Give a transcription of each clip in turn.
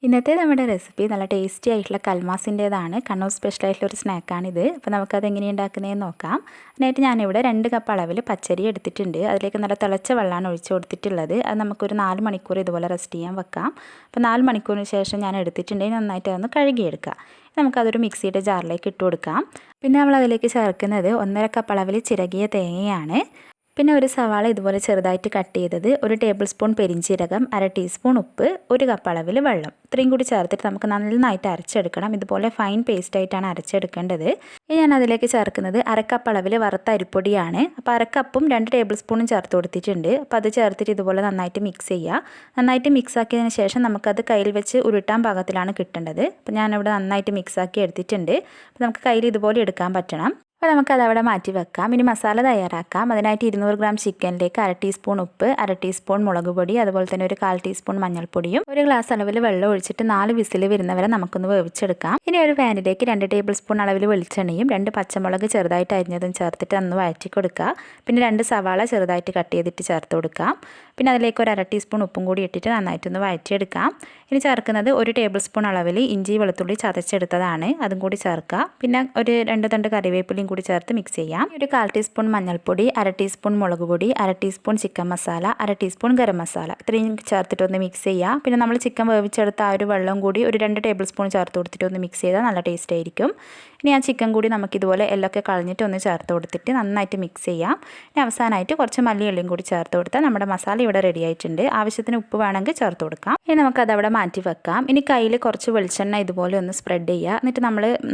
ഇന്നത്തെ നമ്മുടെ റെസിപ്പി നല്ല ടേസ്റ്റി ആയിട്ടുള്ള കൽമാസിൻ്റേതാണ്. കണ്ണൂർ സ്പെഷ്യൽ ആയിട്ടുള്ള ഒരു സ്നാക്കാണിത്. അപ്പോൾ നമുക്കത് എങ്ങനെയാണ് ഉണ്ടാക്കുന്നതെന്ന് നോക്കാം. അതിനായിട്ട് ഞാനിവിടെ 2 കപ്പ് അളവിൽ പച്ചരി എടുത്തിട്ടുണ്ട്. അതിലേക്ക് നല്ല തിളച്ച വെള്ളമാണ് ഒഴിച്ച് കൊടുത്തിട്ടുള്ളത്. അത് നമുക്കൊരു 4 മണിക്കൂർ ഇതുപോലെ റെസ്റ്റ് ചെയ്യാൻ വെക്കാം. അപ്പോൾ 4 മണിക്കൂറിന് ശേഷം ഞാൻ എടുത്തിട്ടുണ്ടെങ്കിൽ നന്നായിട്ട് അതൊന്ന് കഴുകിയെടുക്കാം. നമുക്കതൊരു മിക്സിയുടെ ജാറിലേക്ക് ഇട്ട് കൊടുക്കാം. പിന്നെ നമ്മൾ അതിലേക്ക് ചേർക്കുന്നത് 1.5 കപ്പ് അളവിൽ ചിരകിയ തേങ്ങയാണ്. പിന്നെ ഒരു സവാള ഇതുപോലെ ചെറുതായിട്ട് കട്ട് ചെയ്തത്, 1 ടേബിൾ സ്പൂൺ പെരിഞ്ചീരകം, 1/2 ടീസ്പൂൺ ഉപ്പ്, 1 കപ്പ് അളവിൽ വെള്ളം, ഇത്രയും കൂടി ചേർത്തിട്ട് നമുക്ക് നന്നായിട്ട് അരച്ചെടുക്കണം. ഇതുപോലെ ഫൈൻ പേസ്റ്റ് ആയിട്ടാണ് അരച്ചെടുക്കേണ്ടത്. ഇനി ഞാൻ അതിലേക്ക് ചേർക്കുന്നത് 1/2 കപ്പ് അളവിൽ വറുത്ത അരിപ്പൊടിയാണ്. അപ്പോൾ 1/2 കപ്പും 2 ടേബിൾ സ്പൂണും ചേർത്ത് കൊടുത്തിട്ടുണ്ട്. അപ്പോൾ അത് ചേർത്തിട്ട് ഇതുപോലെ നന്നായിട്ട് മിക്സ് ചെയ്യുക. നന്നായിട്ട് മിക്സ് ആക്കിയതിന് ശേഷം നമുക്കത് കയ്യിൽ വെച്ച് ഉരുട്ടാൻ പാകത്തിലാണ് കിട്ടേണ്ടത്. അപ്പോൾ ഞാനിവിടെ നന്നായിട്ട് മിക്സ് ആക്കി എടുത്തിട്ടുണ്ട്. അപ്പോൾ നമുക്ക് കയ്യിൽ ഇതുപോലെ എടുക്കാൻ പറ്റണം. അപ്പോൾ നമുക്കത് അവിടെ മാറ്റി വെക്കാം. ഇനി മസാല തയ്യാറാക്കാം. അതിനായിട്ട് 200 ഗ്രാം ചിക്കനിലേക്ക് 1/2 ടീസ്പൂൺ ഉപ്പ്, 1/2 ടീസ്പൂൺ മുളക് പൊടി, അതുപോലെ തന്നെ ഒരു 1/4 ടീസ്പൂൺ മഞ്ഞൾപ്പൊടിയും 1 ഗ്ലാസ് അളവിൽ വെള്ളം ഒഴിച്ചിട്ട് 4 വിസിൽ വരുന്നവരെ നമുക്കൊന്ന് വേവിച്ചെടുക്കാം. ഇനി ഒരു പാനിലേക്ക് 2 ടേബിൾ സ്പൂൺ അളവിൽ വെളിച്ചെണ്ണയും 2 പച്ചമുളക് ചെറുതായിട്ട് അരിഞ്ഞതും ചേർത്തിട്ട് ഒന്ന് വഴറ്റി കൊടുക്കുക. പിന്നെ 2 സവാള ചെറുതായിട്ട് കട്ട് ചെയ്തിട്ട് ചേർത്ത് കൊടുക്കാം. പിന്നെ അതിലേക്ക് ഒരു 1/2 ടീസ്പൂൺ ഉപ്പും കൂടി ഇട്ടിട്ട് നന്നായിട്ടൊന്ന് വഴറ്റിയെടുക്കാം. ഇനി ചേർക്കുന്നത് 1 ടേബിൾ സ്പൂൺ അളവിൽ ഇഞ്ചി വെളുത്തുള്ളി ചതച്ചെടുത്തതാണ്, അതും കൂടി ചേർക്കുക. പിന്നെ ഒരു 2 തണ്ട് കറിവേപ്പിലയും കൂടി ചേർത്ത് മിക്സ് ചെയ്യാം. ഒരു 1/4 ടീസ്പൂൺ മഞ്ഞൾപ്പൊടി, 1/2 ടീസ്പൂൺ മുളക് പൊടി, 1/2 teaspoon chicken masala, 1/2 teaspoon garam masala, ഇത്രയും ചേർത്തിട്ട് ഒന്ന് മിക്സ് ചെയ്യാം. പിന്നെ നമ്മൾ ചിക്കൻ വേവിച്ചെടുത്ത ആ ഒരു വെള്ളം കൂടി ഒരു 2 ടേബിൾ സ്പൂൺ ചേർത്ത് കൊടുത്തിട്ട് ഒന്ന് മിക്സ് ചെയ്താൽ നല്ല ടേസ്റ്റ് ആയിരിക്കും. ഇനി ആ ചിക്കൻ കൂടി നമുക്കിതുപോലെ എല്ലൊക്കെ കളഞ്ഞിട്ട് ഒന്ന് ചേർത്ത് കൊടുത്തിട്ട് നന്നായിട്ട് മിക്സ് ചെയ്യാം. ഇനി അവസാനമായിട്ട് കുറച്ച് മല്ലിയിലയും കൂടി ചേർത്ത് കൊടുത്താൽ നമ്മുടെ മസാല ഇവിടെ റെഡി ആയിട്ടുണ്ട്. ആവശ്യത്തിന് ഉപ്പ് വേണമെങ്കിൽ ചേർത്ത് കൊടുക്കാം. ഇനി നമുക്കതവിടെ മാറ്റി വെക്കാം. ഇനി കയ്യിൽ കുറച്ച് വെളിച്ചെണ്ണ ഇതുപോലെ ഒന്ന് സ്പ്രെഡ് ചെയ്യുക. എന്നിട്ട്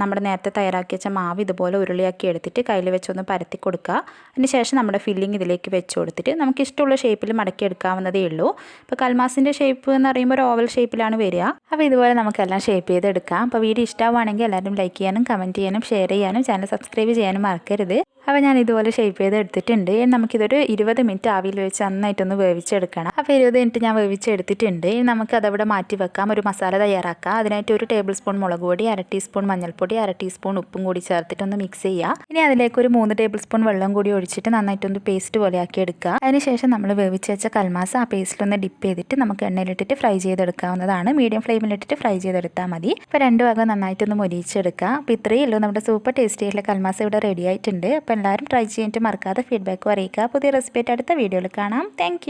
നമ്മുടെ നേരത്തെ തയ്യാറാക്കി വെച്ച മാവ് ഇതുപോലെ ഉരുളിയാക്കി എടുത്തിട്ട് കയ്യിൽ വെച്ചൊന്ന് പരത്തി കൊടുക്കുക. അതിന് ശേഷം നമ്മുടെ ഫില്ലിങ് ഇതിലേക്ക് വെച്ച് കൊടുത്തിട്ട് നമുക്ക് ഇഷ്ടമുള്ള ഷേപ്പിൽ മടക്കി എടുക്കാവുന്നതേ ഉള്ളൂ. ഇപ്പോൾ കൽമാസിൻ്റെ ഷേപ്പ് എന്ന് പറയുമ്പോൾ ഒരു ഓവൽ ഷേപ്പിലാണ് വരിക. അപ്പോൾ ഇതുപോലെ നമുക്കെല്ലാം ഷേപ്പ് ചെയ്തെടുക്കാം. അപ്പോൾ വീഡിയോ ഇഷ്ടമാണെങ്കിൽ എല്ലാവരും ലൈക്ക് ചെയ്യാനും കമൻറ്റ് ചെയ്യാനും ഷെയർ ചെയ്യാനും ചാനൽ സബ്സ്ക്രൈബ് ചെയ്യാനും മറക്കരുത്. അപ്പോൾ ഞാൻ ഇതുപോലെ ഷേപ്പ് ചെയ്ത് എടുത്തിട്ടുണ്ട്. നമുക്കിതൊരു 20 മിനിറ്റ് ആവിയിൽ വെച്ച് നന്നായിട്ടൊന്ന് വേവിച്ചെടുക്കണം. അപ്പോൾ 20 മിനിറ്റ് ഞാൻ വേവിച്ചെടുത്തിട്ടുണ്ട്. ഇനി നമുക്കതവിടെ മാറ്റി വെക്കാം. ഒരു മസാല തയ്യാറാക്കാം. അതിനായിട്ട് 1 ടേബിൾ സ്പൂൺ മുളക് പൊടി, 1/2 ടീസ്പൂൺ മഞ്ഞൾപ്പൊടി, 1/2 ടീസ്പൂൺ ഉപ്പും കൂടി ചേർത്തിട്ടൊന്ന് മിക്സ് ചെയ്യുക. ഇനി അതിലേക്ക് ഒരു 3 ടേബിൾ സ്പൂൺ വെള്ളം കൂടി ഒഴിച്ചിട്ട് നന്നായിട്ടൊന്ന് പേസ്റ്റ് പോലെ ആക്കി എടുക്കുക. അതിനുശേഷം നമ്മൾ വേവിച്ച് വെച്ച കൽമാസ് ആ പേസ്റ്റിലൊന്ന് ഡിപ്പ് ചെയ്തിട്ട് നമുക്ക് എണ്ണയിലിട്ടിട്ട് ഫ്രൈ ചെയ്തെടുക്കാവുന്നതാണ്. മീഡിയം ഫ്ലെയിമിലിട്ടിട്ട് ഫ്രൈ ചെയ്തെടുത്താൽ മതി. അപ്പോൾ 2 ഭാഗം നന്നായിട്ടൊന്ന് മൊരിയിച്ചെടുക്കുക. അപ്പോൾ ഇത്രയേ ഉള്ളൂ. നമ്മുടെ സൂപ്പർ ടേസ്റ്റി ആയിട്ടുള്ള കൽമാസ് ഇവിടെ റെഡി ആയിട്ടുണ്ട്. അപ്പോൾ എല്ലാവരും ട്രൈ ചെയ്തിട്ട് മറക്കാതെ ഫീഡ്ബാക്ക് അറിയിക്കുക. പുതിയ റെസിപ്പി ആയിട്ട് അടുത്ത വീഡിയോയിൽ കാണാം. താങ്ക്